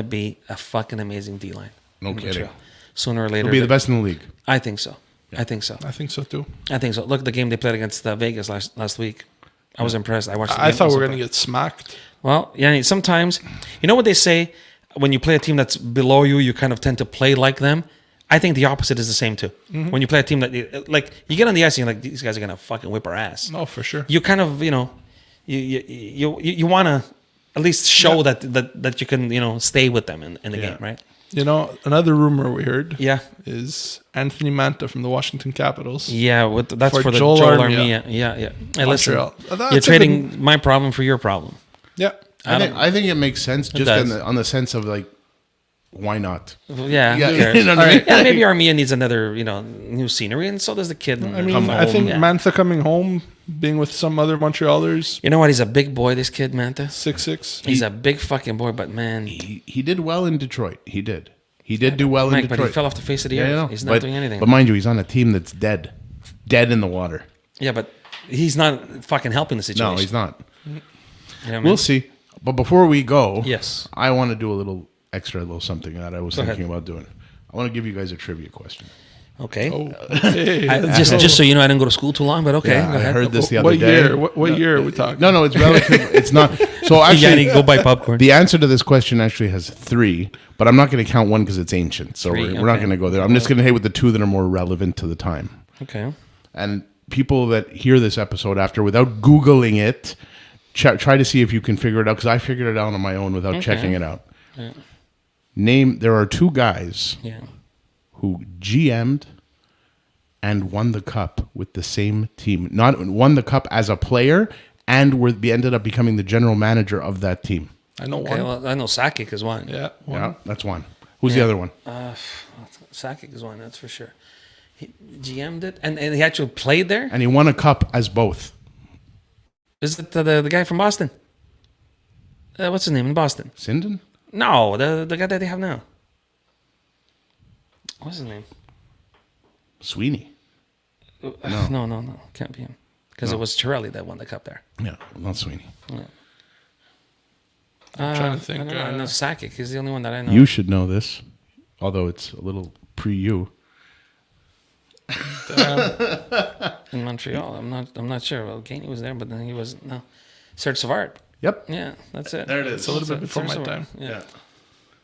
it. be a fucking amazing D line. No kidding. Sooner or later, He'll be the best in the league. I think so. I think so. I think so too. I think so. Look at the game they played against Vegas last week. I was impressed. I watched. The I game. thought we was were going to impressed. get smacked. Well, yeah. Sometimes, you know what they say when you play a team that's below you, you kind of tend to play like them. I think the opposite is the same too. Mm-hmm. When you play a team that, you get on the ice and you're like, these guys are gonna fucking whip our ass. No, for sure. You kind of, you want to at least show that you can, stay with them in the game, right? You know, another rumor we heard Yeah. is Anthony Manta from the Washington Capitals. Yeah, that's For for the Joel Joel Armia. Armia. Yeah. Hey, listen, Montreal. That's you're a trading my problem for your problem. Yeah. I think it makes sense just does. on the sense of like, why not? Yeah, Yeah, who cares? you know what I mean? Yeah, maybe Armia needs another, new scenery, and so does the kid. I mean, Come I think yeah. Mantha coming home, being with some other Montrealers, You know what? He's a big boy, this kid, Manta. 6'6". He's a big fucking boy, but man, He did well in Detroit. He did. He did do well in Mike, Detroit. but he fell off the face of the Yeah, I earth. know. He's not But- doing anything. But mind you, he's on a team that's dead in the water. Yeah, but he's not fucking helping the situation. No, he's not. You know what I mean? We'll see. But before we go, Yes. I want to do a little something that I was ahead. thinking about doing. I want to give you guys a trivia question. Okay. Oh, hey, Just so you know, I didn't go to school too long, but okay. Yeah, go I ahead. heard this the other what day. year? What year are we talking? No, it's relative. It's not. So Yanni, actually, go buy popcorn. the answer to this question actually has 3, but I'm not going to count one because it's ancient. So 3, we're not okay. going to go there. I'm just going to hit with the 2 that are more relevant to the time. Okay. And people that hear this episode after, without Googling it, try to see if you can figure it out, because I figured it out on my own without checking it out. Yeah. There are 2 guys Yeah. who GM'd and won the cup with the same team. Not won the cup as a player and ended up becoming the general manager of that team. I know Okay. one. Well, I know Sakic is one. Yeah, one. Yeah, that's one. Who's the other one? Sakic is one. That's for sure. He GM'd it, and he actually played there. And he won a cup as both. Is it the guy from Boston? What's his name in Boston? Sinden? No, the guy that they have now. What's his name? Sweeney. No, can't be him, because it was Chiarelli that won the cup there. Yeah, not Sweeney. trying to think, I don't know. I know Sakic. He's the only one that I know. You should know this, although it's a little pre-you. In Montreal, I'm not sure. Well, Gainey was there, but then he was no. Serge Savard. Yep. Yeah, that's it. There it is. It's a little bit before Serge my Savard. time. Yeah,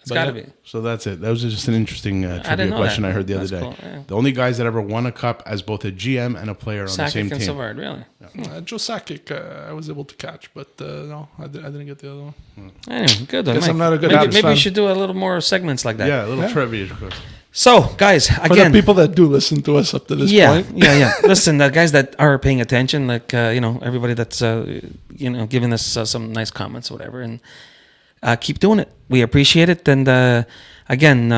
it's But got to yeah. be. So that's it. That was just an interesting trivia didn't know question that. I heard the other That's day. cool, yeah. The only guys that ever won a cup as both a GM and a player on the Sakic same and team. Savard, really. Joe Sakic, I was able to catch, but no, I didn't get the other one. Anyway, good. Though, Guess Mike. I'm not a good maybe, Habs maybe we fan. should do a little more segments like that. Yeah, a little Yeah. trivia question. So, guys, For again, the people that do listen to us up to this yeah, point, yeah. Listen, the guys that are paying attention, like everybody that's giving us some nice comments or whatever, and keep doing it. We appreciate it. And again,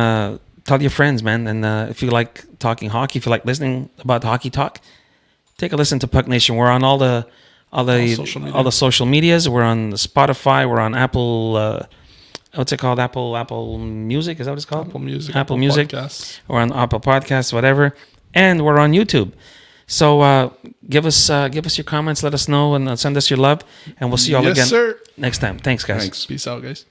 tell your friends, man. And if you like talking hockey, if you like listening about hockey talk, take a listen to Puck Nation. We're on all the social medias. We're on Spotify. We're on Apple. What's it called? Apple Music. Is that what it's called? Apple Music. Podcasts. We're on Apple Podcasts, whatever, and we're on YouTube. So give us your comments. Let us know and send us your love, and we'll see you all again sir. next time. Thanks, guys. Thanks. Peace out, guys.